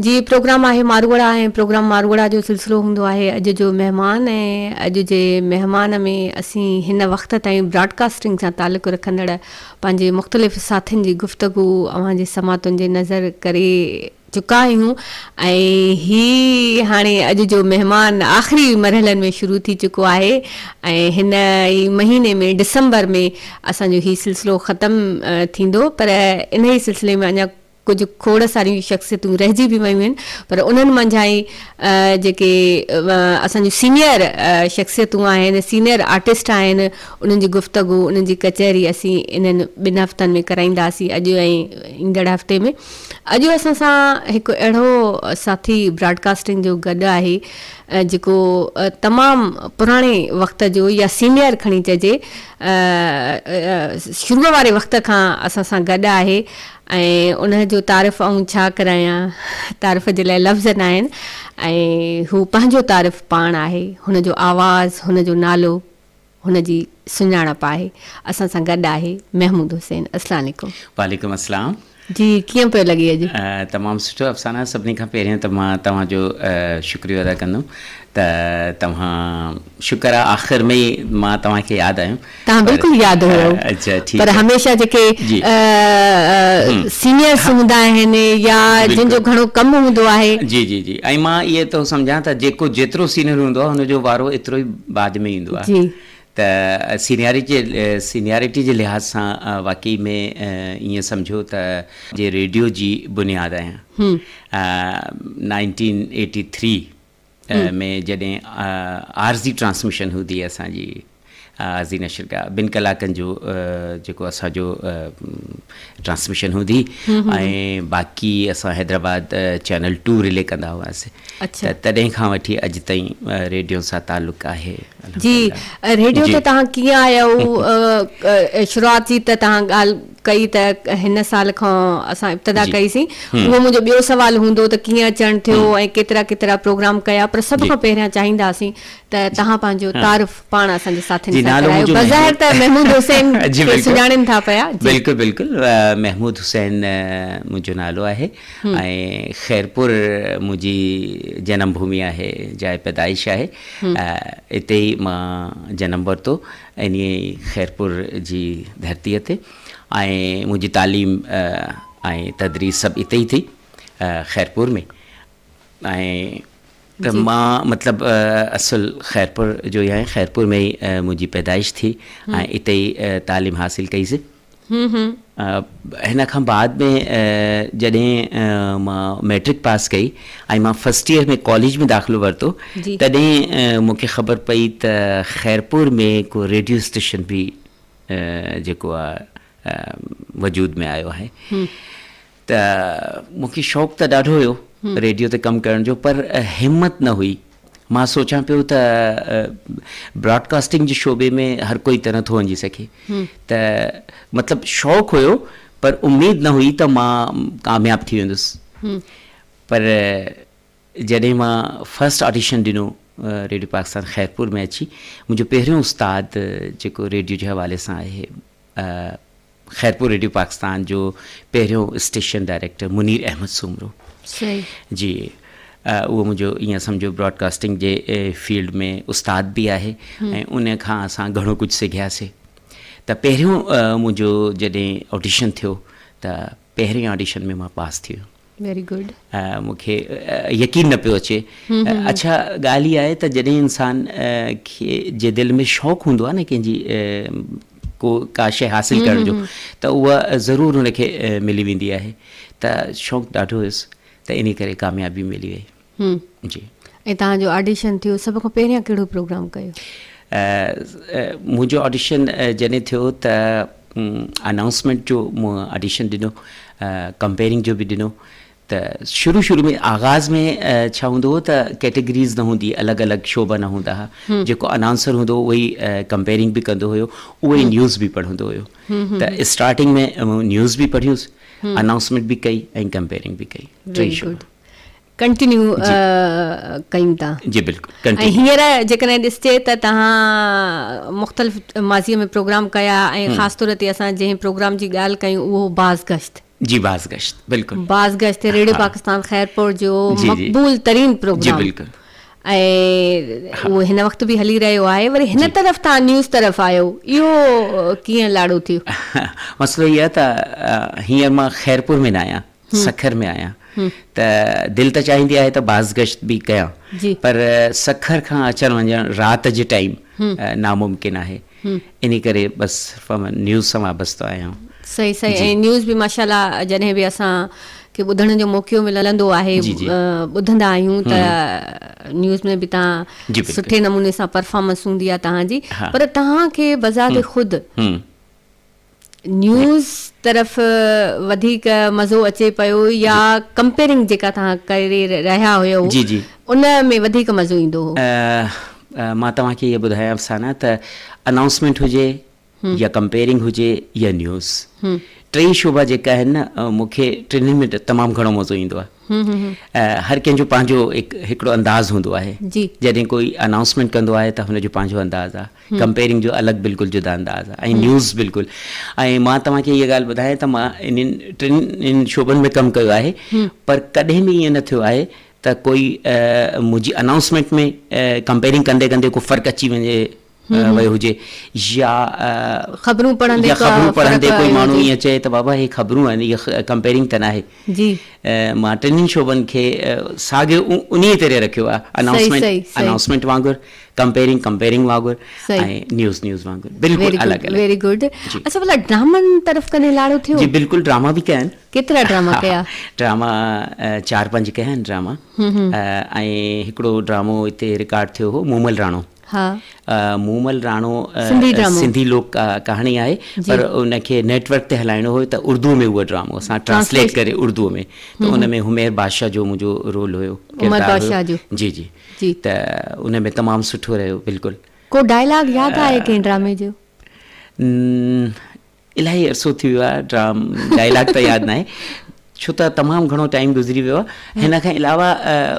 जी programme आहे मारवाड़ा ऐं programme मारवाड़ा जो सिलसिलो हूंदो आहे। अॼु जो महिमान ऐं अॼु जे महिमान में असीं हिन वक़्त ताईं ब्रॉडकास्टिंग सां तालुक़ु रखंदड़ पंहिंजे मुख़्तलिफ़ साथियुनि जी गुफ़्तगू अव्हां जे समातुनि जे नज़र करे चुका आहियूं ऐं ही हाणे अॼु जो महिमान आख़िरी मरहलनि में शुरू थी चुको आहे ऐं हिन ई महीने में डिसंबर में असांजो ही सिलसिलो ख़तमु थींदो, पर इन ई सिलसिले में अञा कुझु खोड़ सारियूं शख़्सियतूं रहिजी बि वियूं आहिनि, पर उन्हनि मंझां ई जेके असांजूं सीनियर शख़्सियतूं आहिनि, सीनियर आर्टिस्ट आहिनि, उन्हनि जी गुफ़्तगू उन्हनि जी कचहरी असीं इन्हनि 2 हफ़्तनि में कराईंदासीं, अॼु ऐं ईंदड़ हफ़्ते में। अॼु असां सां हिकु अहिड़ो साथी ब्रॉडकास्टिंग जो गॾु आहे जेको तमामु पुराणे वक़्त जो या सीनियर खणी चइजे, शुरूअ वारे वक़्त खां असां सां गॾु आहे ऐं उनजो तारीफ़ ऐं छा करायां, तारीफ़ जे लाइ लफ़्ज़ न आहिनि ऐं हू पंहिंजो तारीफ़ पाण आहे, हुनजो आवाज़, हुनजो नालो, हुनजी सुञाणप आहे। असां सां गॾु आहे महमूद हुसैन। अस्सलाम वालेकुम। वालेकुम अस्सलाम जी, कीअं पियो लॻे अॼु? तमामु सुठो अफ़साना। सभिनी खां पहिरियों त मां तव्हांजो शुक्रिया अदा कंदुमि त तव्हां शुक्र आहे आख़िर में ई मां तव्हांखे यादि आहियो। तव्हां बिल्कुलु यादि हुयो। अच्छा, ठीकु। पर हमेशह जेके सीनियर्स हूंदा आहिनि या जिन जो घणो कमु हूंदो आहे, जी जी जी ऐं मां इहे थो सम्झां त जेको जेतिरो सीनियर हूंदो आहे हुनजो वारो एतिरो ई बाद में ईंदो आहे। जी, त सीनियरिटी जे लिहाज़ सां वाक़ई में ईअं सम्झो त जे रेडियो जी बुनियादु आहियां। 1983 में जॾहिं आर्ज़ी ट्रांसमिशन हूंदी असांजी आर्ज़ी नशर का 2 कलाकनि जो जेको असांजो ट्रांसमिशन हूंदी ऐं बाक़ी असां हैदराबाद चैनल 2 रिले कंदा हुआसीं। अच्छा, त तॾहिं खां वठी अॼु ताईं रेडियो सां ताल्लुक़ु आहे। जी, रेडियो ते तव्हां कीअं आया हो? शुरूआत जी त तव्हां ॻाल्हि कई त हिन साल खां असां इब्तिदा कईसीं, उहो मुंहिंजो ॿियो सुवालु हूंदो त कीअं अचणु थियो ऐं केतिरा प्रोग्राम कया, पर सभ खां पहिरियां चाहींदासीं त तव्हां पंहिंजो तारीफ़ पाण असांजे साथियुनि सां करायो। बज़ाहिर त महमूद हुसैन खे सुञाणनि था पिया। बिल्कुलु बिल्कुलु, महमूद हुसैन मुंहिंजो नालो आहे ऐं ख़ैरपुर मुंहिंजी जनम भूमि आहे, जाइ पैदाइश आहे। हिते ई मां जनम वरितो इन ख़ैरपुर जी धरतीअ ते ऐं मुंहिंजी तालीम ऐं तदरीस सभु हिते ई थी ख़ैरपुर में। ऐं त मां मतिलबु असुल ख़ैरपुर जो ई आहियां, ख़ैरपुर में ई मुंहिंजी पैदाइश थी ऐं हिते ई तालीम हासिलु कईसीं। हिन खां बाद में जॾहिं मां मैट्रिक पास कई ऐं मां फस्ट ईयर में कॉलेज में दाख़िलो वरितो, तॾहिं मूंखे ख़बर पई त ख़ैरपुर में को रेडियो स्टेशन बि जेको आहे वजूद में आयो आहे। त मूंखे शौक़ु त ॾाढो हुयो रेडियो ते कमु करण जो, पर हिमत न हुई। मां सोचां पियो त ब्रॉडकास्टिंग जे शोबे में हर कोई त नथो वञी सघे, त मतिलबु शौक़ु हुयो पर उमेद न हुई त मां कामयाबु थी वेंदुसि। पर जॾहिं मां फस्ट ऑडिशन ॾिनो रेडियो पाकिस्तान ख़ैरपुर में अची, मुंहिंजो पहिरियों उस्ताद जेको रेडियो जे हवाले सां आहे, ख़ैरपुर रेडियो पाकिस्तान जो पहिरियों स्टेशन डायरेक्टर मुनीर अहमद सुमरो जी, उहो मुंहिंजो ईअं सम्झो ब्रॉडकास्टिंग जे फील्ड में उस्ताद बि आहे ऐं उन खां असां घणो कुझु सिखियासीं। त पहिरियों मुंहिंजो जॾहिं ऑडिशन थियो त पहिरें ऑडिशन में मां पास थी वियो। Very good. मूंखे यकीन न पियो अचे। अच्छा, ॻाल्हि इहा आहे त जॾहिं इंसान खे जे दिलि में शौक़ु हूंदो आहे न कंहिंजी का शइ हासिलु करण जो, त उहा ज़रूरु हुनखे मिली वेंदी आहे। त शौक़ु ॾाढो हुयुसि, त इन करे कामयाबी मिली वई। जी। ऐं तव्हांजो ऑडिशन थियो, सभ खां पहिरियां कहिड़ो प्रोग्राम कयो? मुंहिंजो ऑडिशन जॾहिं थियो त अनाउंसमेंट जो मूं ऑडिशन ॾिनो, कंपेयरिंग जो बि ॾिनो। त शुरू में आगाज़ में छा हूंदो हो त कैटेगरीज़ न हूंदी, अलॻि अलॻि शोबा न हूंदा हुआ। जेको अनाउंसर हूंदो उहो ई कंपेयरिंग बि कंदो हुयो, उहो ई न्यूज़ बि पढ़ंदो हुयो। त स्टार्टिंग में न्यूज़ बि पढ़ियुसि, अनाउंसमेंट बि कई ऐं कंपेयरिंग बि कई। कंटिन्यू कयूं था। जी बिल्कुलु। ऐं हींअर जेकॾहिं ॾिसिजे त तव्हां मुख़्तलिफ़ माज़ीअ में प्रोग्राम कया ऐं ख़ासि तौर ते असां जंहिं प्रोग्राम जी ॻाल्हि कयूं उहो बाज़ गश्त जी बाज़ गश्त बिल्कुलु बाज़ गश्त रेडियो पाकिस्तान ख़ैरपुर जो मक़बूल तरीन प्रोग्राम जी बिल्कुलु ऐं उहो हिन वक़्तु बि हली रहियो आहे वरी हिन तरफ़ तव्हां न्यूज़ तरफ़ आहियो इहो कीअं लाड़ो थियो मसइलो इहो आहे त हींअर मां ख़ैरपुर में न आहियां सखर में आहियां त दिलि त चाहींदी आहे त बाज़ गश्त बि कयां पर सखर खां अचणु वञणु राति जे टाइम नामुमकिन आहे इन करे बसि न्यूज़ सां वाबस्तो आहियां सही सही ऐं न्यूज़ बि माशाल्लाह जॾहिं बि असांखे ॿुधण जो मौक़ो मिलंदो आहे ॿुधंदा आहियूं त न्यूज़ में बि तव्हां सुठे नमूने सां परफॉर्मेंस हूंदी आहे तव्हांजी पर तव्हांखे बज़ात ख़ुदि न्यूज़ तरफ़ वधीक मज़ो अचे पियो या कंपेयरिंग जेका तव्हां करे रहिया हुयो उन में वधीक मज़ो ईंदो हो मां तव्हांखे इहो ॿुधायांव सां न त अनाउंसमेंट हुजे या कंपेयरिंग हुजे या न्यूज़ टे शोभा जेका आहिनि न मूंखे टिनि में तमामु घणो मज़ो ईंदो आहे हर कंहिंजो पंहिंजो हिकिड़ो अंदाज़ हूंदो आहे जॾहिं कोई अनाउंसमेंट कंदो आहे त हुनजो पंहिंजो अंदाज़ आहे कंपेयरिंग जो अलॻि बिल्कुलु जुदा अंदाज़ आहे ऐं न्यूज़ बिल्कुलु ऐं मां तव्हांखे इहा ॻाल्हि ॿुधायां त मां टिनि शोबनि में कमु कयो आहे पर कॾहिं बि ईअं न थियो आहे त कोई मुंहिंजी अनाउंसमेंट में कंपेयरिंग कंदे कंदे को फ़र्क़ु अची वञे वियो हुजे या ख़बरूं पढ़ंदे कोई माण्हू ईअं चए त बाबा हे ख़बरूं आहिनि इहा कंपेयरिंग त न आहे मां टिनि शोबनि खे साॻियो उन तरह रखियो आहे अनाउंसमेंट वांगुरु कंपेयरिंग वांगुरु ऐं न्यूज़ वांगुरु बिल्कुलु अलॻि अलॻि वेरी गुड अच्छा भला ड्रामनि तरफ़ कॾहिं लाड़ो थियो जी बिल्कुलु ड्रामा बि कया आहिनि केतिरा ड्रामा कया ड्रामा 4-5 कया आहिनि ड्रामा ऐं हिकिड़ो ड्रामो हिते रिकॉर्ड थियो हो मूमल राणो मूमल राणो सिंधी लोक कहाणी आहे पर उनखे नेटवर्क ते हलाइणो हुयो त उर्दू में उहो ड्रामो असां ट्रांसलेट करे उर्दू में त उन में हुमेर बादशाह जो मुंहिंजो रोल हुयो जी जी त उन में तमामु सुठो रहियो बिल्कुलु को डायलॉग यादि आहे कंहिं ड्रामे जो इलाही अरसो थी वियो आहे डायलॉग त यादि न आहे छो त तमामु घणो टाइम गुज़री वियो आहे हिन खां अलावा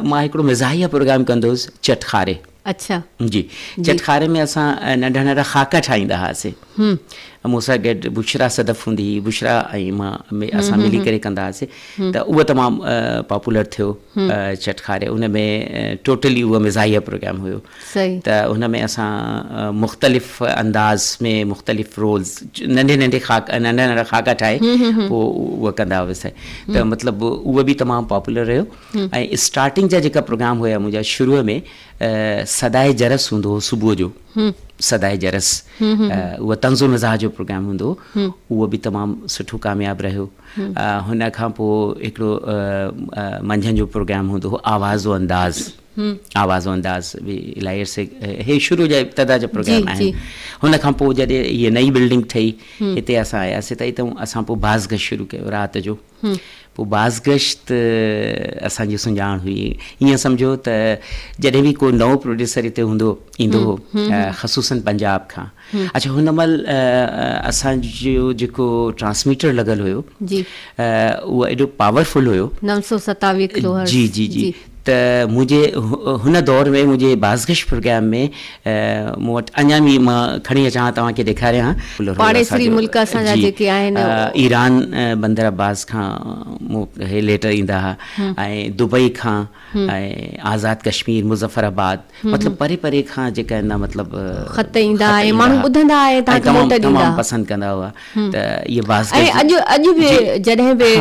मां हिकिड़ो मिज़ाहिया प्रोग्राम कंदो हुउसि चटखारे अच्छा जी चटखारे में असां नंढा नंढा ख़ाका ठाहींदा हुआसीं मूंसां गॾु बुशरा सदफ़ हूंदी हुई बुशरा ऐं मां असां मिली करे कंदा हुआसीं त उहो तमामु पॉपुलर थियो चटखारे उन में टोटली उहो मिज़ाहिया प्रोग्राम हुयो त हुन में असां मुख़्तलिफ़ अंदाज़ में मुख़्तलिफ़ रोल्स नंढा ख़ाका ठाहे पोइ उहो कंदा हुआसीं त मतिलबु उहो बि तमामु पॉपुलर रहियो ऐं स्टार्टिंग जा जेका प्रोग्राम हुया मुंहिंजा शुरूअ में सदाए जरस हूंदो हो सुबुह जो सदाए जरस उहो तंज़ो मिज़ाज जो प्रोग्राम हूंदो उहो बि तमामु सुठो कामयाबु रहियो हुन खां पोइ हिकिड़ो मंझंदि जो प्रोग्राम हूंदो हो आवाज़ो अंदाज़ बि इलाही अरसे हे शुरू जा इब्तिदा जा प्रोग्राम आहिनि हुन खां पोइ जॾहिं इहा नई बिल्डिंग ठही हिते असां आयासीं त हितां असां पोइ बाज़ गश्त शुरू कयो राति जो पोइ बाज़ गश्त असांजी सुञाण हुई ईअं सम्झो त जॾहिं बि को नओं प्रोड्यूसर हिते ईंदो हो ख़ुसूसन पंजाब खां अच्छा हुन महिल असांजो जेको ट्रांसमीटर लॻल हुयो उहो एॾो पावरफुल हुयो 927 किलोहर्ट्ज़ जी जी जी त मुंहिंजे हुन दौर में मुंहिंजे बाज़ गश्त प्रोग्राम में मूं वटि अञा बि मां खणी अचां तव्हांखे ॾेखारियां पाड़ेसरी मुल्क असांजा जेके आहिनि ईरान बंदर अब्बास खां हे लेटर ईंदा हुआ ऐं दुबई खां ऐं आज़ाद कश्मीर मुज़फ़राबाद मतिलबु परे परे खां जेका आहिनि मतिलबु ख़त ईंदा ऐं माण्हू ॿुधंदा ऐं तमामु पसंदि कंदा हुआ त इहे बाज़ अॼु बि जॾहिं बि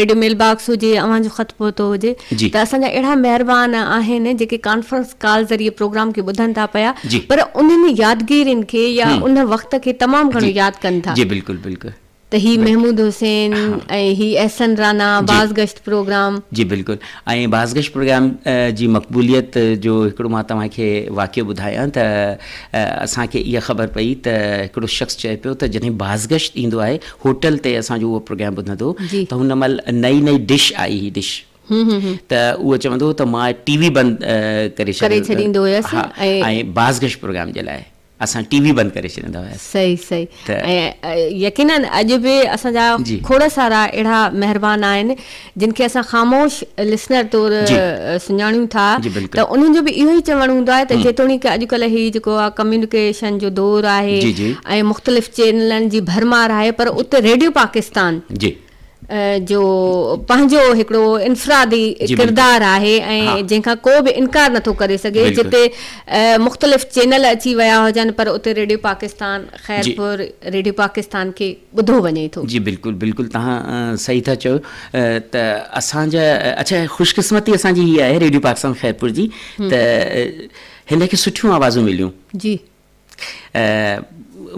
रेडियो मेल बॉक्स हुजे अव्हांजो ख़त पहुतो हुजे त असांजा अहिड़ा महिरबान आहिनि जेके कॉन्फ्रेंस कॉल ज़रिए प्रोग्राम खे ॿुधनि था पिया पर उन्हनि यादगिरियुनि खे या उन वक़्त खे तमामु घणो यादि कनि था जी बिल्कुलु बिल्कुलु त ही महमूद हुसैन ऐं ही एहसन राना बाज़ गश्त प्रोग्राम जी बिल्कुलु ऐं बाज़ गश्त प्रोग्राम जी मक़बूलियत जो हिकिड़ो मां तव्हांखे वाक़ियो ॿुधायां त असांखे इहा ख़बर पई त हिकिड़ो शख़्स चए पियो त जॾहिं बाज़ गश्त ईंदो आहे होटल ते असांजो उहो प्रोग्राम ॿुधंदो त हुन महिल नई डिश आई ही डिश त उहो चवंदो त मां टीवी बंदि करे छॾींदो हुयसि ऐं बाज़ गश्त प्रोग्राम जे लाइ असां टीवी बंदि करे छॾींदा हुआसीं सही ऐं यकीनन अॼु बि असांजा खोड़ सारा अहिड़ा महिरबान आहिनि जिन खे असां ख़ामोश लिसनर तौरु सुञाणियूं था त उन्हनि जो बि इहो ई चवणु हूंदो आहे त जेतोणीकि अॼुकल्ह ही जेको आहे कम्युनिकेशन जो दौरु आहे ऐं मुख़्तलिफ़ चैनलनि जी भरमार आहे पर उते रेडियो पाकिस्तान जो पंहिंजो हिकिड़ो इन्फरादी किरदारु आहे ऐं जंहिंखां को बि इनकार नथो करे सघे जिते मुख़्तलिफ़ चैनल अची विया हुजनि पर उते रेडियो पाकिस्तान ख़ैरपुर रेडियो पाकिस्तान खे ॿुधो वञे थो। जी बिल्कुलु बिल्कुलु तव्हां सही था चओ त असांजा अच्छा ख़ुशकिस्मती असांजी हीअ आहे रेडियो पाकिस्तान ख़ैरपुर जी त हिनखे सुठियूं आवाज़ूं मिलियूं। जी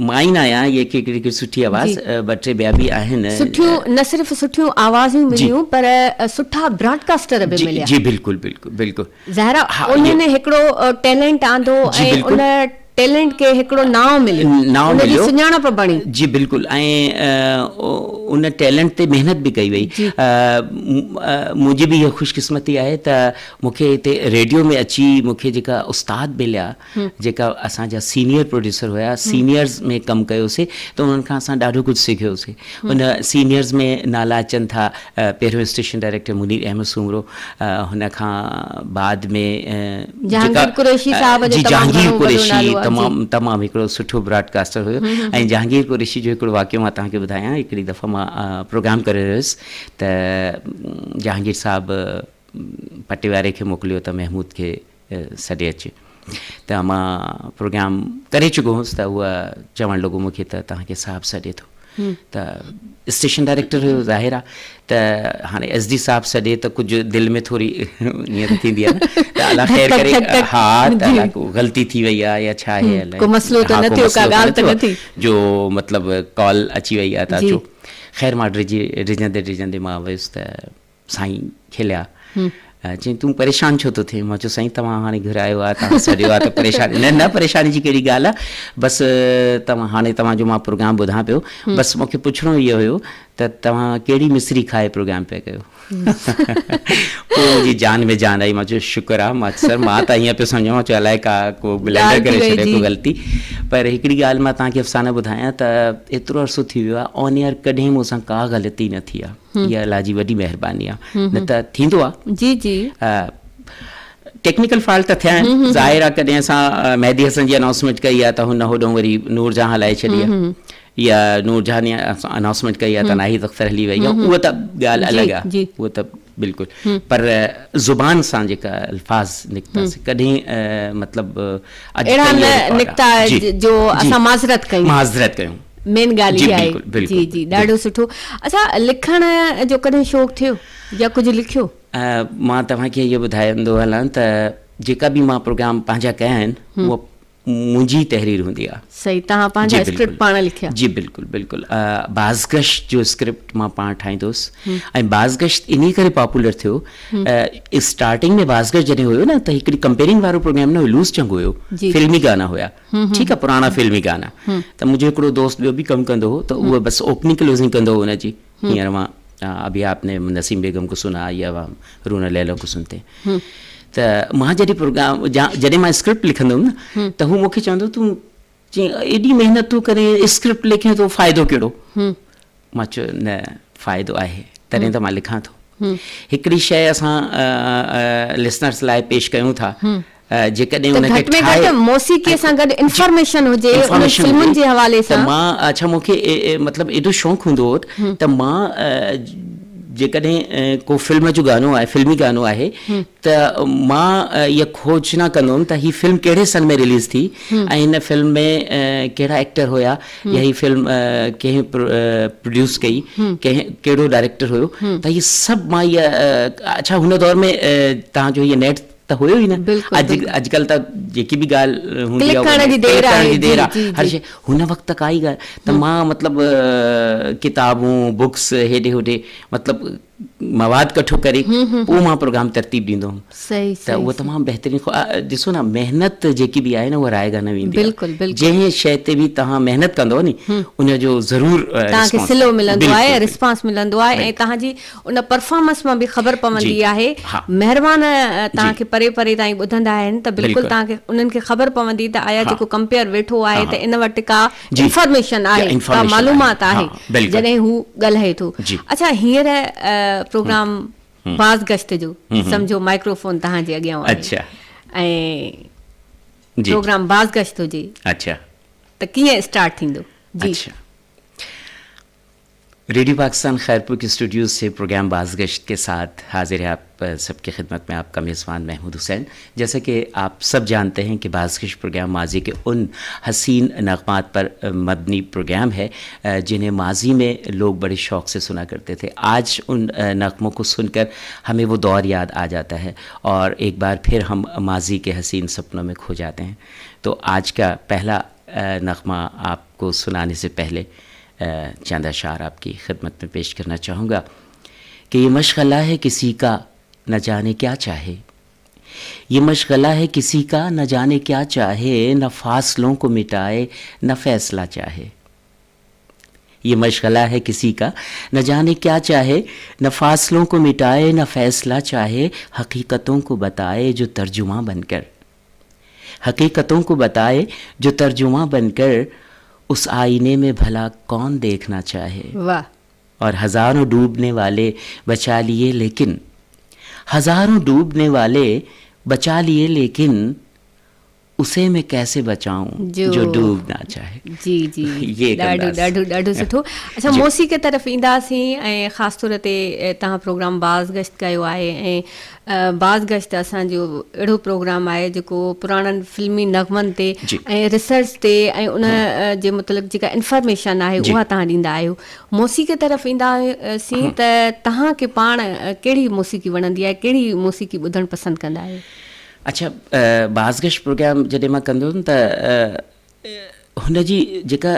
मां ई न आहियां इहे हिकिड़ी सुठी आवाज़ ॿ टे ॿिया बि आहिनि सुठियूं न सिर्फ़ु सुठियूं आवाज़ूं मिलियूं पर सुठा ब्रॉडकास्टर बि मिलिया। जी बिल्कुलु बिल्कुलु बिल्कुलु ज़ाहिरा उन्हनि हिकिड़ो टैलेंट आंदो ऐं उन टैलेंट खे हिकिड़ो नाव मिलियो सुञाणप बणी। जी बिल्कुलु ऐं उन टैलेंट ते महिनत बि कई वई। मुंहिंजी बि इहा ख़ुशकिस्मती आहे त मूंखे हिते रेडियो में अची मूंखे जेका उस्ताद मिलिया जेका असांजा सीनियर प्रोड्यूसर हुया सीनियर्स में कमु कयोसीं त उन्हनि खां असां ॾाढो कुझु सिखियोसीं। उन सीनियर्स में नाला अचनि था पहिरियों स्टेशन डायरेक्टर मुनीर अहमद सूमरो हुन खां बाद में जहांगीर कुरैशी साहब जो जहांगीर कुरैशी तमामु हिकिड़ो सुठो ब्रॉडकास्टर हुयो ऐं जहांगीर कुरैशी जो हिकिड़ो वाक़ियो मां तव्हांखे ॿुधायां। हिकिड़ी दफ़ा मां प्रोग्राम करे रहियुसि त जहांगीर साहिबु पटे वारे खे मोकिलियो त महमूद खे सॾे अचे त मां प्रोग्राम करे चुको हुउसि त उहा चवणु लॻो मूंखे त तव्हांखे साहिबु सॾे थो त स्टेशन डायरेक्टर हुयो ज़ाहिर आहे त हाणे एस डी साहिबु सॾे त कुझु दिलि में थोरी ईअं थींदी आहे न त अलाह ख़ैर करे हा त अलाह को ग़लती थी वई आहे या छा आहे अलाए जो मतिलबु कॉल अची वई आहे त अचो। ख़ैर मां डिॼंदे मां वियुसि त साईं खिलिया चई तूं परेशान छो थो थिए। मां चयो साईं तव्हां हाणे घुरायो आहे तव्हां सॾियो आहे त परेशानी न परेशानी जी कहिड़ी ॻाल्हि आहे बसि तव्हांजो मां प्रोग्राम ॿुधां पियो बसि मूंखे पुछिणो इहो हुयो त तव्हां कहिड़ी मिसरी खाए प्रोग्राम पिया कयो। पोइ मुंहिंजी जान में जान आई। मां चयो शुक्र आहे मां सर मां त ईअं पियो सम्झां मां चयो अलाए का को ब्लेंडर करे छॾे को ग़लती पर हिकिड़ी ॻाल्हि मां तव्हांखे अफ़साना ॿुधायां त एतिरो अर्सो थी वियो आहे ऑन एयर कॾहिं मूंसां का ग़लती न थी आहे। इहा अलाह जी वॾी महिरबानी आहे न त थींदो आहे। जी जी टेक्निकल फॉल्ट त थिया आहिनि ज़ाहिर आहे कॾहिं असां मेहदी हसन जी अनाउंसमेंट कई आहे त हुन होॾो वरी नूरजहां हलाए छॾी आहे या नूरजहां अनाउंसमेंट कई आहे त नाहिद अख्तर हली वई आहे उहा त ॻाल्हि अलॻि आहे उहा त बिल्कुलु पर ज़ुबान सां जेका अल्फाज़ निकितासीं कॾहिं मतिलबु माज़रत कयूं मेन ॻाल्हि इहा आहे। जी जी ॾाढो सुठो। अच्छा लिखण जो कॾहिं शौक़ु थियो या कुझु लिखियो? मां तव्हांखे इहो ॿुधाईंदो हलां त जेका बि मां प्रोग्राम पंहिंजा कया आहिनि उहा मुंहिंजी तहरीर हूंदी आहे। सही तव्हां पंहिंजा स्क्रिप्ट पाण लिखिया? जी बिल्कुलु बिल्कुलु। बाज़गश्त जो स्क्रिप्ट मां पाण ठाहींदुसि ऐं बाज़गश्त इन करे पॉपुलर थियो स्टार्टिंग में बाज़गश्त जॾहिं हुयो न त हिकिड़ी कंपेयरिंग वारो प्रोग्राम न हुयो लूज़ चंग हुयो फिल्मी गाना हुया ठीकु आहे पुराणा फिल्मी गाना त मुंहिंजो हिकिड़ो दोस्त ॿियो बि कमु कंदो हो त उहो बसि ओपनिंग क्लोज़िंग कंदो हो हुनजी। हींअर मां अभी आपने नसीम बेगम को सुना या रूना लैला को सुनते त मां जॾहिं प्रोग्राम जॾहिं मां स्क्रिप्ट लिखंदुमि न त हू मूंखे चवंदो तूं चई एॾी महिनत तूं करे स्क्रिप्ट लिखे थो फ़ाइदो कहिड़ो। मां चयो न फ़ाइदो आहे तॾहिं त मां लिखां थो। हिकिड़ी शइ असां लिसनर्स लाइ पेश कयूं था जेकॾहिं उनखे मौसीक़ीअ सां गॾु इंफॉर्मेशन हुजे फिल्मुनि जे हवाले सां मां अच्छा मूंखे मतिलबु एॾो शौक़ु हूंदो हो त मां जेकॾहिं को फिल्म जो गानो आहे फिल्मी गानो आहे त मां इहा खोज न कंदो हुउमि त हीअ फिल्म कहिड़े सन में रिलीज़ थी ऐं हिन फिल्म में कहिड़ा एक्टर हुया या हीअ फिल्म कंहिं प्रोड्यूस कई कहिड़ो डायरेक्टर हुयो त हीअ सभु मां इहा अच्छा हुन दौर में तव्हांजो हीअ नेट त हुयो ई न अॼुकल्ह त जेकी बि ॻाल्हि हूंदी आहे हर शइ हुन वक़्तु काई ॻाल्हि त मां मतिलबु किताबूं बुक्स हेॾे होॾे मतिलबु मवाद कठो करे पोइ मां प्रोग्राम तरतीब ॾींदो हुउमि त उहा तमामु बहितरीनु ॾिसो न महिनत जेकी बि आहे न उहा रायगा न वेंदी जंहिं शइ ते बि तव्हां महिनत कंदो नी उनजो ज़रूरु तव्हांखे सिलो मिलंदो आहे रिस्पॉन्स मिलंदो आहे ऐं तव्हांजी उन परफॉर्मेंस मां बि ख़बर पवंदी आहे। महिरबान तव्हांखे परे परे ताईं ॿुधंदा आहिनि त बिल्कुलु तव्हांखे उन्हनि खे ख़बर पवंदी त आया जेको कंपेयर वेठो आहे त इन वटि का इंफॉर्मेशन आहे का मालूमात आहे जॾहिं हू ॻाल्हाए थो। अच्छा हींअर प्रोग्राम बाज़गश्त जो सम्झो माइक्रोफोन तव्हांजे अॻियां ऐं प्रोग्राम बाज़गश्त हुजे त कीअं स्टार्ट थींदो? जी रेडियो पाकिस्तान खैरपुर के स्टूडियो से प्रोग्राम बाज़गश्त के साथ हाजिर है आप सबकी खिदमत में आपका मेज़बान महमूद हुसैन। जैसा कि आप सब जानते हैं कि बाज़गश्त प्रोग्राम माजी के उन हसीन नग़मात पर मबनी प्रोग्राम है जिन्हें माजी में लोग बड़े शौक़ से सुना करते थे। आज उन नग़मों को सुनकर हमें वो दौर याद आ जाता है और एक बार फिर हम माजी के हसीन सपनों में खो जाते हैं। तो आज का पहला नग़मा आपको सुनाने से पहले चंद अशार आपकी खिदमत में पेश करना चाहूँगा कि ये मशग़ला है किसी का न जाने क्या चाहे, ये मशग़ला है किसी का न जाने क्या चाहे, न फासलों को मिटाए न फ़ैसला चाहे। ये मशग़ला है किसी का न जाने क्या चाहे, न फासलों को मिटाए न फ़ैसला चाहे, हकीकतों को बताए जो तर्जुमा बनकर, हकीकतों को बताए जो तर्जुमा बनकर, उस आईने में भला कौन देखना चाहे। वाह। और हज़ारों डूबने वाले बचा लिए लेकिन, हज़ारों डूबने वाले बचा लिए लेकिन, उसे मैं कैसे बचाऊं जो डूब ना चाहे। जी जी, ये ॾाढो सुठो। अच्छा, मौसीक़ी तरफ़ ईंदासीं ऐं ख़ासि तौर ते तव्हां प्रोग्राम बाज़गश्त कयो आहे ऐं बाज़गश्त असांजो अहिड़ो प्रोग्राम आहे जेको पुराणनि फ़िल्मी नग़मनि ते ऐं रिसर्च ते ऐं उन जे मुतलिक़ जेका इंफॉर्मेशन आहे उहा तव्हां ॾींदा आहियो। मौसीक़ी तरफ़ ईंदासीं त तव्हांखे पाण कहिड़ी मौसीक़ी वणंदी आहे, कहिड़ी मौसीक़ी ॿुधणु पसंदि कंदा आहियो? अच्छा, बाज़गश्त प्रोग्राम जॾहिं मां कंदो हुउमि त हुन जी जेका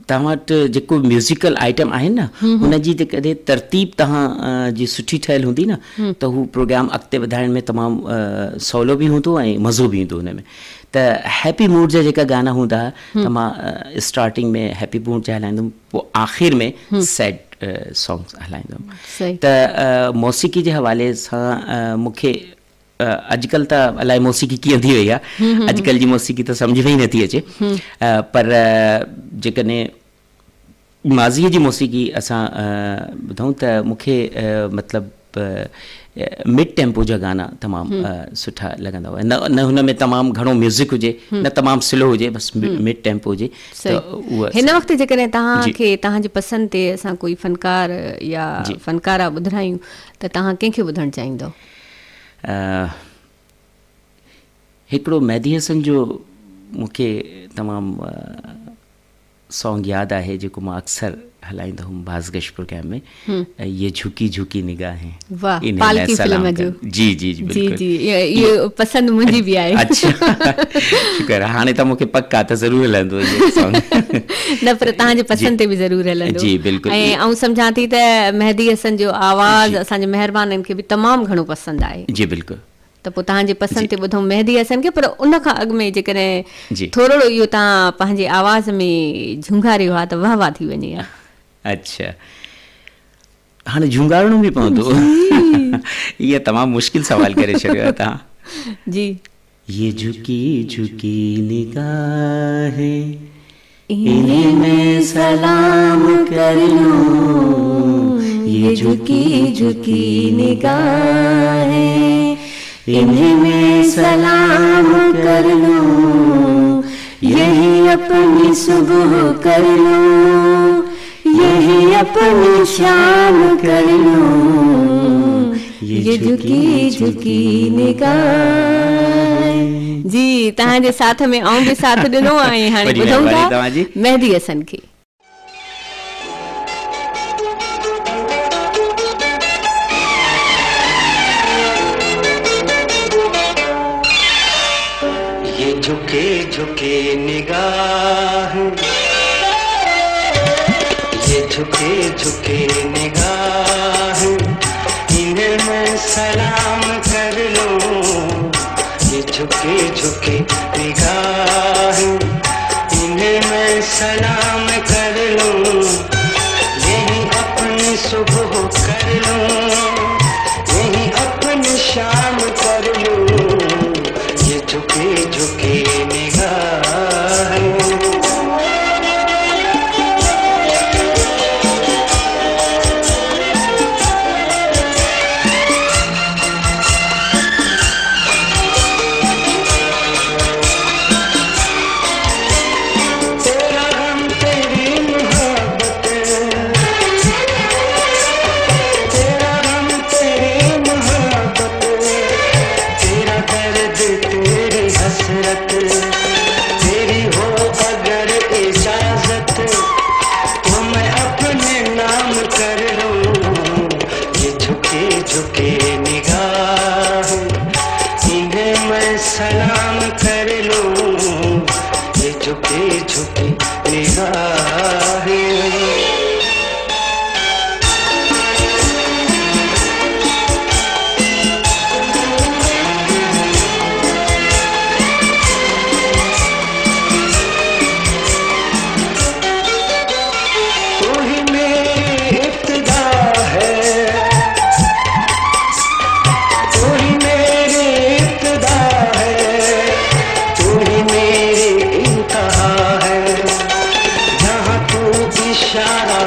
तव्हां वटि जेको म्यूज़िकल आइटम आहिनि न, हुन जी जेकॾहिं तरतीब तव्हां जी सुठी ठहियलु हूंदी न त हू प्रोग्राम अॻिते वधाइण में तमामु सवलो बि हूंदो ऐं मज़ो बि ईंदो हुन में। त हैप्पी मूड जा जेका गाना हूंदा हुआ त मां स्टार्टिंग में हैप्पी मूड जा हलाईंदुमि, पोइ आख़िर में सैड सॉन्ग्स हलाईंदुमि। त मौसीक़ी जे हवाले सां मूंखे अॼुकल्ह त अलाए मौसीक़ी कीअं थी वई आहे, अॼुकल्ह जी मौसीक़ी त सम्झ में ई नथी अचे, पर जेकॾहिं माज़ीअ जी मौसीक़ी असां ॿुधूं त मूंखे मतिलबु मिड टेम्पो जा गाना तमामु सुठा लॻंदा हुआ। न हुन में तमामु घणो म्यूज़िक हुजे, न तमामु स्लो हुजे, बसि मिड टेम्पो हुजे। हिन वक़्तु जेकॾहिं तव्हांखे तव्हांजी पसंदि ते असां कोई फ़नकार या फ़नकारा ॿुधायूं त तव्हां कंहिंखे ॿुधणु चाहींदव? हिकिड़ो मेहदी हसन जो मूंखे तमामु सॉन्ग यादि आहे जेको मां अक्सर हलाईंदो हुउमि बाज़गश्त प्रोग्राम में, ये झुकी झुकी निगाहें। वाह, पालकी फिल्म जो। जी जी जी जी जी, ये पसंदि मुंहिंजी बि आहे। अच्छा, शुक्र, हाणे त मूंखे पक्का त ज़रूरु हलंदो इहो सॉन्ग। न, पर तव्हांजे पसंदि ते बि ज़रूरु हलंदो। जी बिल्कुलु। ऐं सम्झां थी त मेहदी हसन जो आवाज़ु असांजे महिरबाननि खे बि तमामु घणो पसंदि आहे। जी बिल्कुलु। त पोइ तव्हांजे पसंदि ते ॿुधूं मेहदी हसन खे, पर उन खां अॻु में जेकॾहिं थोरो इहो तव्हां पंहिंजे आवाज़ में झुंगारियो आहे त वाह वाह थी वञे हा। अच्छा, हाणे झुंगारणो बि पवंदो? इहा तमामु मुश्किल सवाल करे छॾियो आहे तव्हां। जी। ये झुकी झुकी निगाहें इन्हें मैं सलाम कर लूं, ये झुकी झुकी निगाहें इन्हें मैं सलाम कर लूं, यही अपनी सुबह कर लूं, यही अपनी शाम कर लूं, ये झुकी झुकी निगाहें। जी, तव्हांजे साथ में आऊं बि साथ ॾिनो आहे। हाणे ॿुधूं था मेहदी हसन खे। झुके झुके निगाह, ये झुके झुके निगाह इन्हें मैं सलाम कर लूं, ये झुके झुके निगाह इन्हें मैं सलाम कर लूं, यही अपनी सुबह कर लूं, यही अपनी शाम कर लूं, ये झुके झुके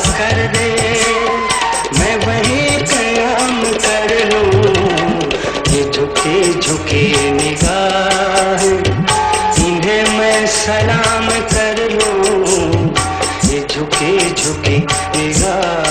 कर दे, मैं वही कयाम कर लूं। ये झुके झुके निगाह, इन्हें मैं सलाम कर लूं। ये झुके झुके निगाह।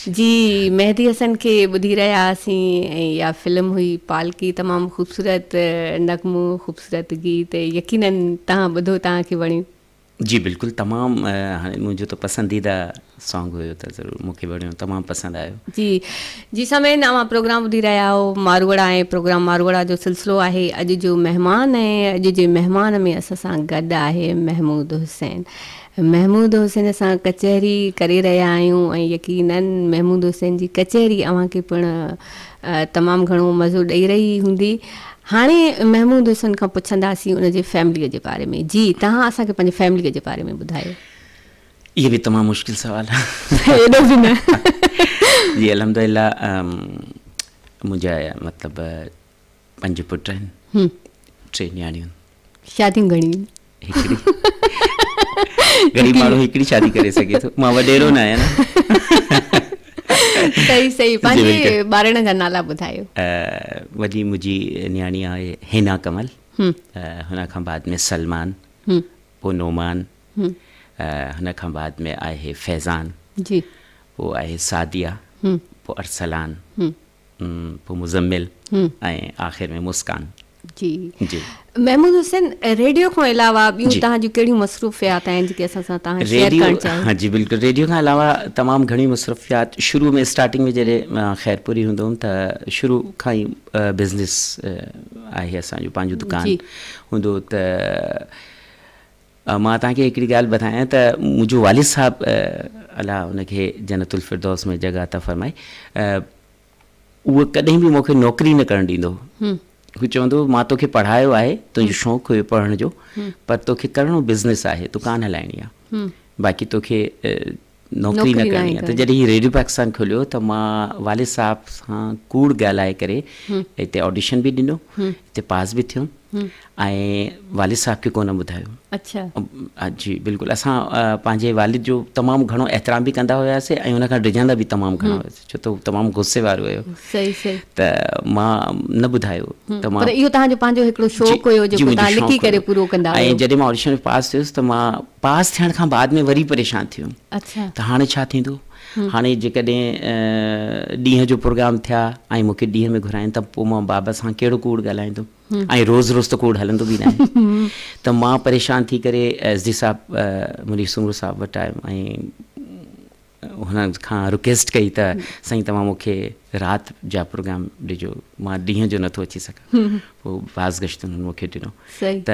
जी मेहदी हसन के ॿुधी रहिया हुआसीं ऐं इहा फिल्म हुई पालकी। तमामु ख़ूबसूरत नग़मो, ख़ूबसूरत गीत, यकीनन तव्हां ॿुधो, तव्हांखे वणियो? जी बिल्कुलु, तमामु हाणे मुंहिंजो त पसंदीदा सॉन्ग हुयो त ज़रूरु मूंखे वणियो, तमामु पसंदि आयो। जी जी समय नवां प्रोग्राम ॿुधी रहिया हो मारवड़ा ऐं प्रोग्राम मारवड़ा जो सिलसिलो आहे। अॼु जो महिमान ऐं अॼु जे महिमान में असां सां गॾु आहे महमूद हुसैन। महमूद हुसैन सां कचहरी करे रहिया आहियूं ऐं यकीनन महमूद हुसैन जी कचहरी अव्हांखे पिणु तमामु घणो मज़ो ॾेई रही हूंदी। हाणे महमूद हुसैन खां पुछंदासीं उनजे फैमिलीअ जे बारे में। जी तव्हां असांखे पंहिंजे फैमिलीअ जे बारे में ॿुधायो। इहो बि तमामु मुश्किल सुवाल आहे। एॾो बि न। जी अल्हम्दुलिल्लाह, मुंहिंजा मतिलबु 5 पुट आहिनि, 3 न्याणियूं। शादियूं घणियूं? हिकिड़ी। घणी माण्हू हिकिड़ी शादी करे सघे थो, मां वॾेरो न आहियां न। सही सही। पंहिंजे ॿारनि जा नाला ॿुधायो। वॾी मुंहिंजी न्याणी आहे हिना कमल, हुन खां बाद में सलमान, पोइ नोमान, हुन खां बाद में आहे फैज़ान, जी पोइ आहे सादिया, पोइ अरसलान, पोइ मुज़म्मिल ऐं आख़िर में मुस्कान। जी जी महमूद हुसैन, रेडियो खां अलावा ॿियूं तव्हांजूं कहिड़ियूं मसरूफ़ियात आहिनि जेके असां सां तव्हां शेयर करणु चाहियो? हाँ जी बिल्कुलु, रेडियो खां अलावा तमामु घणी मसरूफ़ियात। शुरू में स्टार्टिंग में जॾहिं ख़ैरपुरी हूंदो हुउमि त शुरू खां ई बिज़नेस आहे, असांजो पंहिंजो दुकानु हूंदो। त मां तव्हांखे हिकिड़ी ॻाल्हि ॿुधायां त मुंहिंजो वालिद साहिबु, अलाह हुनखे जन्नतुल फिरदौस में जॻह अता फ़रमाए, उहो कॾहिं बि मूंखे नौकिरी न करणु ॾींदो। हू चवंदो मां तोखे पढ़ायो आहे, तुंहिंजो शौक़ु हुयो पढ़ण जो, पर तोखे करिणो बिज़नेस आहे, दुकानु हलाइणी आहे, बाक़ी तोखे नौकिरी न करणी आहे। त जॾहिं हीउ रेडियो पाकिस्तान खुलियो त मां वालिद साहिब सां कूड़ ॻाल्हाए करे हिते ऑडिशन बि ॾिनो, हिते पास बि थियुमि ऐं वालिद साहिब खे कोन ॿुधायो। अच्छा जी बिल्कुलु, असां पंहिंजे वालिद जो तमामु घणो एतिराम बि कंदा हुआसीं ऐं हुनखां डिॼंदा बि तमामु घणो हुआसीं, छो त हू तमामु गुस्से वारो हुयो। सही सही। त मां न ॿुधायो त मां, पर इहो तव्हांजो पंहिंजो हिकिड़ो शौक़ु हुयो जेको तव्हां लिखी करे पूरो कंदा हुआ। ऐं जॾहिं मां ऑडिशन में पास थियुसि त मां पास थियण खां बाद में वरी परेशान थियुमि। अच्छा। त हाणे छा थींदो? हाणे जेकॾहिं ॾींहं जो प्रोग्राम थिया ऐं मूंखे ॾींहं में घुराइनि त पोइ मां बाबा सां कहिड़ो कूड़ ॻाल्हाईंदुमि, ऐं रोज़ु रोज़ु त कूड़ हलंदो बि न आहे। त मां परेशान थी करे SD साहिबु मुनीर सूमरो साहिबु वटि आयुमि ऐं हुन खां रिक्वेस्ट कई त साईं तव्हां मूंखे राति जा प्रोग्राम ॾिजो, मां ॾींहं जो नथो अची सघां। पोइ बाज़ गश्त हुननि मूंखे ॾिनो। त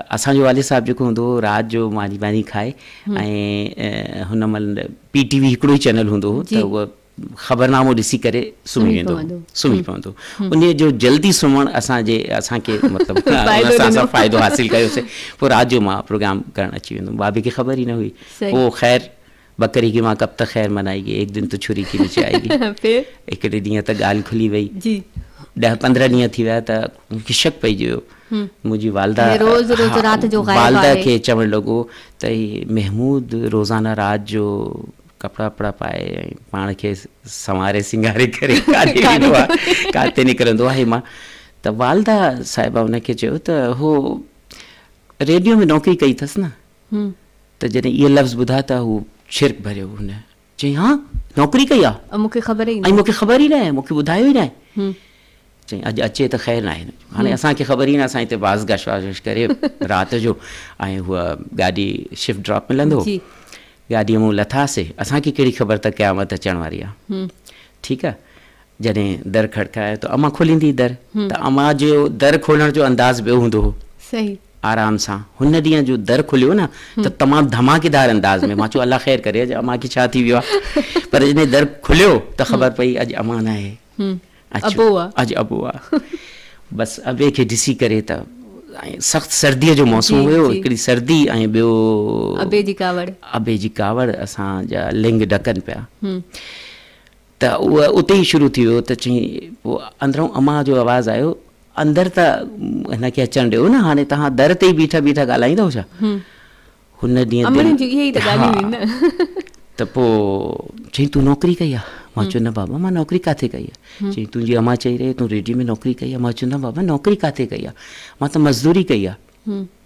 असांजो वालिद साहिबु जेको हूंदो हुओ, राति जो मानी बानी खाए ऐं हुन महिल PTV हिकिड़ो ई चैनल हूंदो हुओ, त उहो ख़बरनामो ॾिसी करे सुम्ही पवंदो। उन जो जल्दी सुम्हणु असांखे मतिलबु असां फ़ाइदो हासिलु कयोसीं। पोइ राति जो मां प्रोग्राम करणु अची वेंदुमि, बाबे खे ख़बर ई न हुई। पोइ ख़ैर बकरी की मां कब तक खैर मनाएगी, एक दिन तो छुरी की नीचे आएगी। हिकिड़े ॾींहं त ॻाल्हि खुली वई, 10-15 ॾींहं थी विया त मूंखे शक पइजी वियो। मुंहिंजी वालदा खे चवणु लॻो त महमूद रोज़ाना राति जो कपिड़ा वपड़ा पाए ऐं पाण खे संवारे सिंगारे करे काथे निकिरंदो आहे। मां त वालदा साहिबा हुनखे चयो त हो रेडियो में नौकिरी कई अथसि न। त जॾहिं इहे लफ़्ज़ ॿुधा त हू छिरक भरियो। हुन चई हा नौकिरी कई आहे, मूंखे ख़बर ई न आहे, मूंखे ॿुधायो ई न आहे। चई अॼु अचे त ख़ैरु न आहे। हाणे असांखे ख़बर ई न, असां हिते बाज़ गश वाश करे राति जो ऐं हूअ गाॾी शिफ्ट ड्रॉप मिलंदो, गाॾीअ मूं लथासीं, असांखे कहिड़ी ख़बर त क़यामत अचण वारी आहे। त ठीकु आहे। जॾहिं दर खड़काए त अमा खोलींदी दर, त अमा जो दर खोलण जो अंदाज़ ॿियो हूंदो हो। सही। आराम सां हुन ॾींहं जो दर खुलियो न त तमामु धमाकेदार अंदाज़ में, मां चयो अलाह ख़ैर करे अॼु अमा खे छा थी वियो आहे, पर जॾहिं दर खुलियो त ख़बर पई अॼु अमा न आहे, अॼु अबो आहे। बसि अबे खे ॾिसी करे त ऐं सख़्तु सर्दीअ जो मौसम हुयो, हिकिड़ी सर्दी ऐं ॿियो अबे जी कावड़ असांजा लिंग ढकनि पिया। त उहा उते ई शुरू थी वियो त चई पोइ अंदरूं अमा जो आवाज़ु आयो, अंदरि त हिनखे अचणु ॾियो न, हाणे तव्हां दर ते ई बीठा बीठा ॻाल्हाईंदव छा? हुन ॾींहुं त पोइ चई तूं नौकिरी कई आहे? मां चयो न बाबा मां नौकिरी किथे कई आहे। चई तुंहिंजी अमा चई रही तूं रेडियो में नौकिरी कई आहे? मां चयो न बाबा नौकिरी किथे कई आहे, मां त मज़दूरी कई आहे।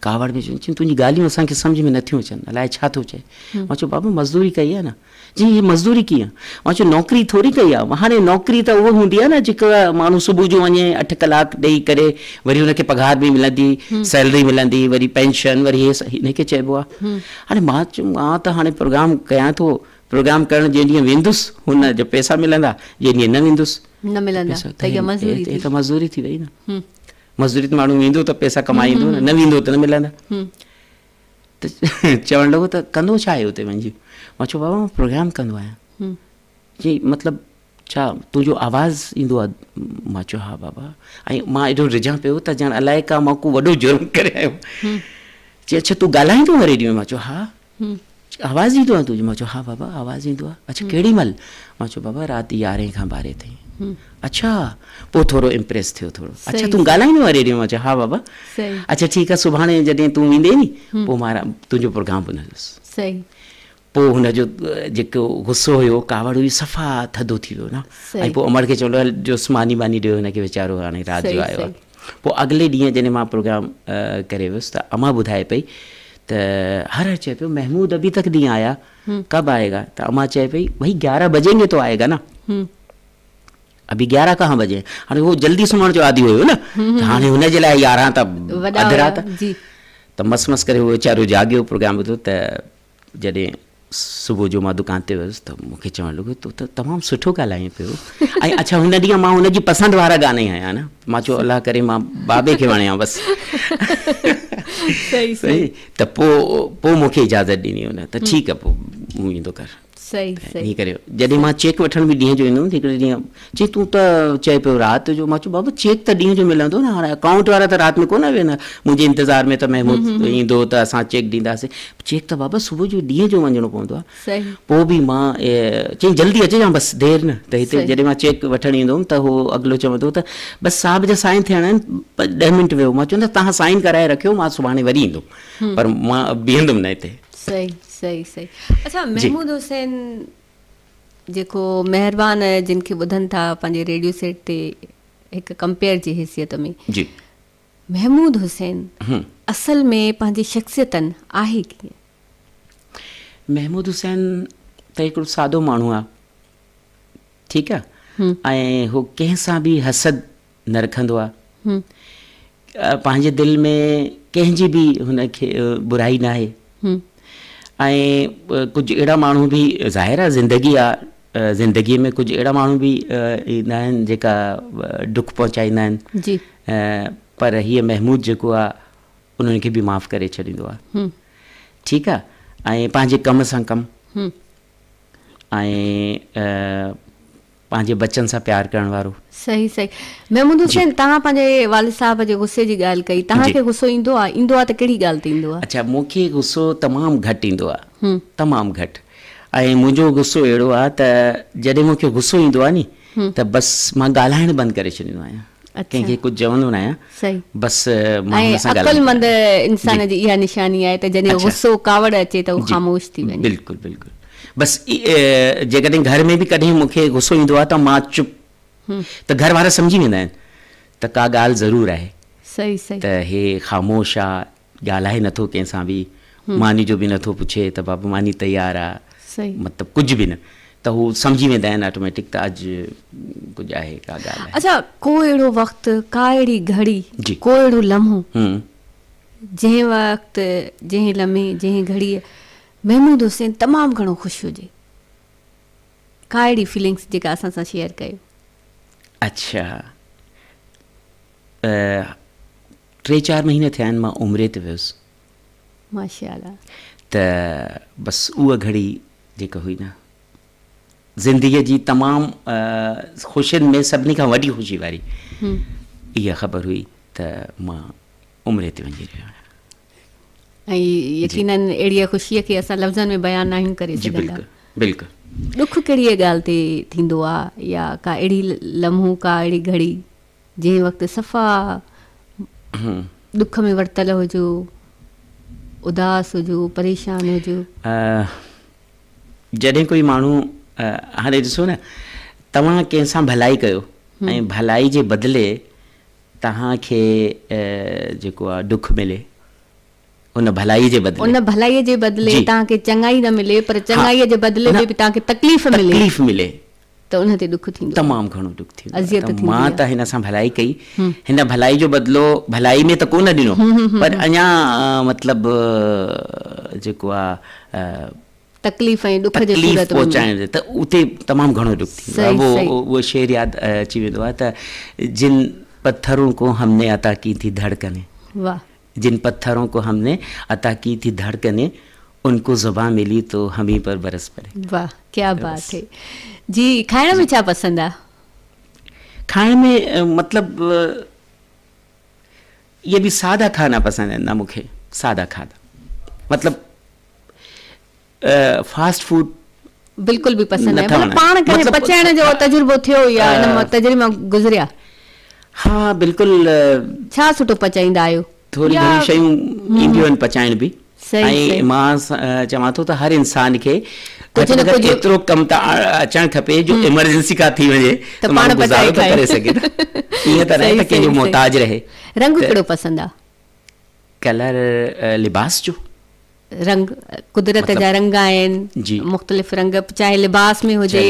कावड़ में चई तुंहिंजी ॻाल्हियूं असांखे सम्झ में नथियूं अचनि, अलाए छा थो चए। मां चयो बाबा मज़दूरी कई आहे न। जी हीअ मज़दूरी कीअं? मां चयो नौकिरी थोरी कई आहे, हाणे नौकिरी त उहा हूंदी आहे न जेका माण्हू सुबुह जो वञे 8 कलाक ॾेई करे वरी हुनखे पघार बि मिलंदी, सैलरी मिलंदी, वरी पेंशन, वरी हे हिनखे चइबो आहे। हाणे मां चयो मां त हाणे प्रोग्राम कयां थो, प्रोग्राम करणु जंहिं ॾींहुं वेंदुसि हुन जो पैसा मिलंदा, जंहिं ॾींहुं न वेंदुसि त मज़दूरी थी वई न। मज़दूरी त माण्हू वेंदो त पैसा कमाईंदो, न वेंदो त न मिलंदा। त चवणु लॻो त कंदो छा आहे हुते वञी? मां चयो बाबा मां प्रोग्राम कंदो आहियां। जी मतिलबु छा तुंहिंजो आवाज़ु ईंदो आहे? मां चयो हा बाबा। ऐं मां एॾो रिझां पियो त ॼण अलाए का मां को वॾो जुर्म करे आयो। चई अच्छा तूं ॻाल्हाईंदो आहे रेडियो में? मां चयो हा। आवाज़ु ईंदो आहे तुंहिंजो? मां चयो हा बाबा आवाज़ु ईंदो आहे। अच्छा केॾी महिल? मां चयो बाबा राति 11 खां 12 ताईं। अच्छा पोइ थोरो इम्प्रेस थियो थोरो। अच्छा तूं ॻाल्हाईंदो आहे रेडियो? मां चयो हा बाबा। अच्छा ठीकु आहे सुभाणे जॾहिं तूं ईंदे नी पोइ मां तुंहिंजो प्रोग्राम ॿुधंदुसि। पोइ हुनजो जेको गुस्सो हुयो कावड़ हुई सफ़ा थधो थी वियो न। ऐं पोइ अमर खे चवंदो हल जोस मानी बानी ॾियो हिनखे वीचारो हाणे राति जो आयो आहे। पोइ अॻिले ॾींहुं जॾहिं मां प्रोग्राम करे वियुसि त अमा ॿुधाए पई त हर चए पियो महमूद अभी तक नहीं आया, कब आएगा? तो अमा चए पई भाई 11 बजेंगे तो आएगा ना। अभी 11 कहाँ बजे? हाँ वो जल्दी सुम्हण जो आदि हुयो न, हाँ हुनजे लाइ 11 त अधु राति। त मस मस करे वो वीचारो जाॻियो प्रोग्राम ॿुधो। त जॾहिं सुबुह जो मां दुकान ते वियुसि त मूंखे चवणु लॻो तूं त तमामु सुठो ॻाल्हाईं पियो। ऐं अच्छा हुन ॾींहुं मां हुनजी पसंदि वारा गाना ई आया न। मां चयो अलाह करे मां बाबे खे वणियां बसि। सही त पोइ मूंखे इजाज़त ॾिनी हुन त ठीकु आहे पोइ मूं ईंदो कर। ईअं करे जॾहिं मां चेक वठण बि ॾींहं जो ईंदो हुउमि हिकिड़े ॾींहुं चई तूं त चए पियो राति जो। मां चयो बाबा चेक त ॾींहं जो मिलंदो न, हाणे अकाउंट वारा त राति में कोन वेंदा मुंहिंजे इंतज़ार में त महमूद ईंदो त असां चेक ॾींदासीं। चेक त बाबा सुबुह जो ॾींहं जो वञिणो पवंदो आहे। पोइ बि मां चई जल्दी अचिजांइ बसि देरि न। त हिते जॾहिं मां चेक वठणु ईंदो हुउमि त उहो अॻिलो चवंदो त बसि साहिब जा साइन थियणा आहिनि 10 मिंट वियो। मां चवंदा तव्हां साइन कराए रखियो मां सुभाणे वरी ईंदुमि, पर मां बीहंदुमि न हिते। सही। अच्छा महमूद हुसैन जेको महिरबान जिन खे ॿुधनि था पंहिंजे रेडियो सेट ते हिकु कंपेयर जी हैसियत में जी, महमूद हुसैन असल में पंहिंजी शख़्सियतनि आहे कीअं? महमूद हुसैन त हिकिड़ो सादो माण्हू आहे, ठीकु आहे। ऐं हू कंहिं सां बि हसद न रखंदो आहे। पंहिंजे दिलि में कंहिंजी बि हुनखे बुराई न आहे। ऐं कुझु अहिड़ा माण्हू बि ज़ाहिर आहे ज़िंदगी आहे, ज़िंदगीअ में कुझु अहिड़ा माण्हू बि ईंदा आहिनि जेका दुख पहुचाईंदा आहिनि। पर हीअ महमूद जेको आहे उन्हनि खे बि माफ़ु करे छॾींदो आहे, ठीकु आहे। ऐं पंहिंजे कम सां कमु ऐं पंहिंजे बच्चनि सां प्यारु करण वारो। सही। महमूद हुसैन तव्हां पंहिंजे वालिद साहब जे गुस्से जी ॻाल्हि कई, तव्हांखे गुस्सो ईंदो आहे त कहिड़ी ॻाल्हि ते ईंदो आहे? अच्छा मूंखे गुस्सो तमामु घटि ईंदो आहे, तमामु घटि। ऐं मुंहिंजो गुस्सो अहिड़ो आहे त जॾहिं मूंखे गुस्सो ईंदो आहे नी त बसि मां ॻाल्हाइणु बंदि करे छॾींदो आहियां, कंहिंखे कुझु चवंदो न आहियां, बसि अक़लमंद इंसान जी इहा निशानी आहे त जॾहिं गुस्सो कावड़ अचे त उहो ख़ामोश थी वञे। बिल्कुलु। बसि जेकॾहिं घर में बि कॾहिं मूंखे गुस्सो ईंदो आहे त मां चुप, त घर वारा सम्झी वेंदा आहिनि त का ॻाल्हि ज़रूरु आहे। सही त हे ख़ामोश आहे, ॻाल्हाए नथो कंहिंसां बि, मानी जो बि नथो पुछे त बाबू मानी तयारु आहे, मतिलबु कुझु बि न, त हू सम्झी वेंदा आहिनि ऑटोमेटिक त अॼु कुझु आहे का ॻाल्हि आहे। अच्छा को अहिड़ो वक़्तु, का अहिड़ी घड़ी, को अहिड़ो लम्हो जंहिं वक़्तु, जंहिं लम्हे, जंहिं घड़ीअ महमूद हुसैन तमामु घणो ख़ुशि हुजे? का अहिड़ी फीलिंग्स जेका असां सां शेयर कयो? अच्छा, 3-4 महीना थिया आहिनि मां उमिरे ते वियुसि। माशाअल्लाह। त बसि उहा घड़ी जेका हुई न ज़िंदगीअ जी तमामु ख़ुशियुनि में सभिनी खां वॾी ख़ुशी वारी इहा ख़बर हुई त मां उमिरे ते वञी रहियो आहियां। ऐं यकीनन अहिड़ी ख़ुशीअ खे असां लफ़्ज़नि में बयानु नाहियूं करे सघंदा। बिल्कुलु। ॾुख कहिड़ी ॻाल्हि ते थींदो आहे, या का अहिड़ी लम्हो, का अहिड़ी घड़ी जंहिं वक़्तु सफ़ा ॾुख में वरतल हुजो, उदास हुजो, परेशान हुजो? जॾहिं कोई माण्हू हाणे ॾिसो न, तव्हां कंहिंसां भलाई कयो ऐं भलाई जे बदिले तव्हांखे जेको आहे ॾुख मिले, उन भलाईअ जे बदिले तव्हांखे चङाई न मिले, पर चङाईअ जे बदिले में बि तव्हांखे तकलीफ़ मिले त उन ते ॾुख थींदो, तमामु घणो ॾुख थींदो। मां त हिन सां भलाई कई, हिन भलाई जो बदिलो भलाई में त कोन ॾिनो, पर अञा मतिलबु जेको आहे तकलीफ़ ऐं ॾुख पहुचाइण त उते तमामु घणो ॾुख थींदो आहे। उहो शेर यादि अची वेंदो आहे त जिन पत्थरों को हमने अता की थी धड़कने, जिन पत्थरों को हमने अता की थी धड़कने, उनको ज़ुबान मिली तो हम ही पर बरस पड़े। वाह, क्या बात है जी। खाइण में छा पसंदि आहे? खाइण में मतिलबु ये भी सादा खाना पसंद है ना मूंखे, सादा खाना मतिलबु फास्ट फूड बिल्कुल भी पसंद है, मतलब पाण करे पचाइण जो तजुर्बो थियो या इन तजुर्बे में गुज़रिया? हाँ बिल्कुल। छा सुठो पचाईंदा आहियो? थोड़ी घणी शयूं ईंदियूं आहिनि पचाइण बि। ऐं मां चवां थो त हर इंसान खे एतिरो कमु त अचणु खपे जो इमरजेंसी का थी वञे त माण्हू गुज़ारो त करे सघे, ईअं त रहे त कंहिंजो मोहताज रहे। रंग कहिड़ो पसंदि आहे? कलर लिबास जो रंग, कुदरत जा रंग आहिनि मुख़्तलिफ़ रंग, चाहे लिबास में हुजे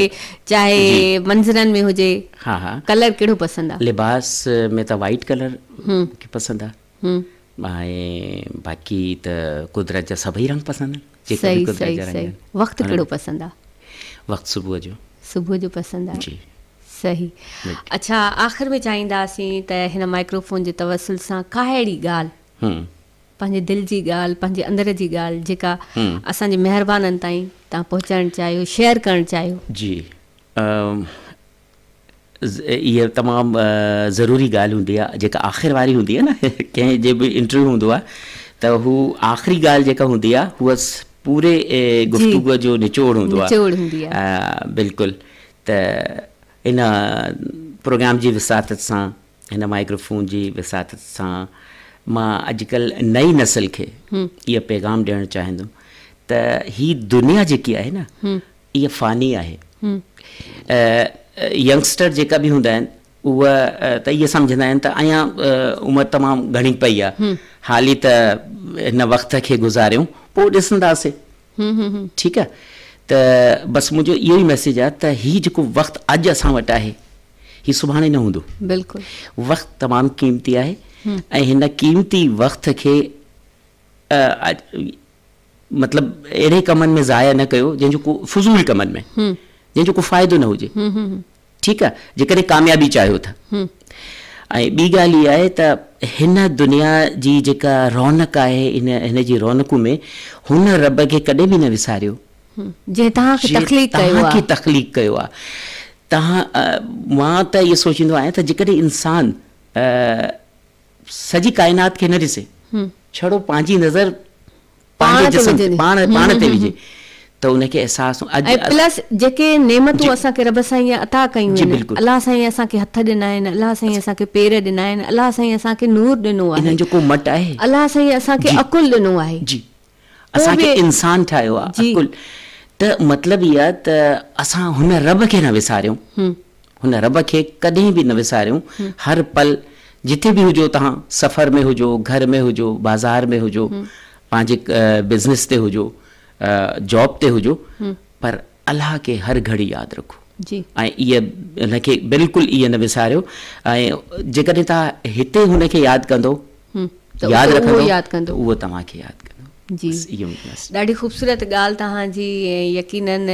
चाहे मंज़रनि में हुजे। कलर कहिड़ो पसंदि आहे? लिबास में त वाइट कलर पसंदि आहे, ऐं बाक़ी त कुदरत जा सभई रंग पसंदि आहिनि। सही। वक़्तु कहिड़ो पसंदि आहे? वक़्तु सुबुह जो पसंदि आहे। सही। अच्छा, आख़िर में चाहींदासीं त हिन माइक्रोफोन जे तवसुल सां का अहिड़ी ॻाल्हि, पंहिंजे दिलि जी ॻाल्हि, पंहिंजे अंदर जी ॻाल्हि जेका असांजे महिरबाननि ताईं तव्हां पहुचाइणु चाहियो, शेयर करणु चाहियो? जी, इहा तमामु ज़रूरी ॻाल्हि हूंदी आहे जेका आख़िर वारी हूंदी आहे न, कंहिं जे बि इंटरव्यू हूंदो आहे त हू आख़िरी ॻाल्हि जेका हूंदी आहे उहा पूरे गुफ़्तगूअ जो निचोड़ हूंदो आहे। बिल्कुलु। त इन प्रोग्राम जी विसातत सां, हिन माइक्रोफोन जी विसातत सां मां अॼुकल्ह नई नस्ल खे इहा पैगाम ॾियणु चाहींदुमि त हीअ दुनिया जेकी आहे न इहा फ़ानी आहे। यंगस्टर जेका बि हूंदा आहिनि उहा त इहे सम्झंदा आहिनि त अञा उमिरि तमामु घणी पई आहे, हाली त हिन वक़्त खे गुज़ारियूं पोइ ॾिसंदासीं, ठीकु आहे। त बसि मुंहिंजो इहो ई मैसेज आहे त हीउ जेको वक़्तु अॼु असां वटि आहे हीउ सुभाणे न हूंदो। बिल्कुलु। वक़्तु तमामु क़ीमती आहे ऐं हिन क़ीमती वक़्त खे मतिलबु अहिड़े कमनि में ज़ाया न कयो जंहिंजो को फज़ूल कमनि में, जंहिंजो को फ़ाइदो न हुजे, ठीकु आहे, जेकॾहिं कामयाबी चाहियो था। ऐं ॿी ॻाल्हि इहा आहे त हिन दुनिया जी जेका रौनक आहे, हिन जी रौनकूं में हुन रब खे कॾहिं बि न विसारियो जंहिं तव्हांखे तख़लीक़ कयो आहे। तव्हां मां त इहो सोचींदो आहियां त जेकॾहिं इंसान सॼी काइनात खे न ॾिसे, छड़ो पंहिंजी नज़र पाण ते विझे त उनखे अहसासु प्लस जेके नेमतूं असांखे रब साईं अता कयूं आहिनि, अलाह साईं असांखे हथ ॾिना आहिनि, अलाह साईं असांखे पेर ॾिना आहिनि, अलाह साईं असांखे नूर ॾिनो आहे, इन्हनि जो को मट आहे, अलाह साईं असांखे अकुल ॾिनो आहे, जी असांखे इंसान ठाहियो आहे अकुल। त मतिलबु इहा आहे त असां हुन रब खे न विसारियूं, हुन रब खे कॾहिं बि न विसारियूं। हर पल जिथे बि हुजो, तव्हां सफ़र में हुजो, घर में हुजो, बाज़ार में हुजो, पंहिंजे बिज़नेस ते हुजो, जॉब ते हुजो, पर अलाह खे हर घड़ी यादि रखो ऐं इहा हुनखे बिल्कुलु इहा न विसारियो। ऐं जेकॾहिं तव्हां हिते हुनखे यादि कंदो, यादि रखंदो, उहो तव्हांखे यादि कंदो। जी, ॾाढी ख़ूबसूरत ॻाल्हि तव्हांजी, ऐं यकीनन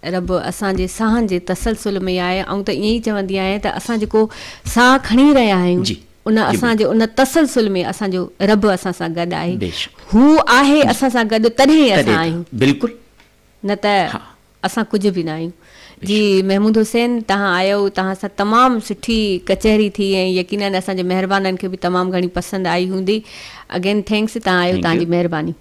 रब असांजे साहनि जे तसलसुल में आहे। ऐं त ईअं ई चवंदी आहियां त असां जेको साह खणी रहिया आहियूं उन असांजे उन तसलसुल में असांजो रब असां सां गॾु आहे, हू आहे असां सां गॾु तॾहिं असां आहियूं, बिल्कुलु, न त असां कुझु बि न आहियूं। जी महमूद हुसैन, तव्हां आयो, तव्हां सां तमामु सुठी कचहरी थी ऐं यकीननि असांजे महिरबाननि खे बि तमामु घणी पसंदि आई हूंदी। अगेन थैंक्स, तव्हां आयो, तव्हांजी महिरबानी।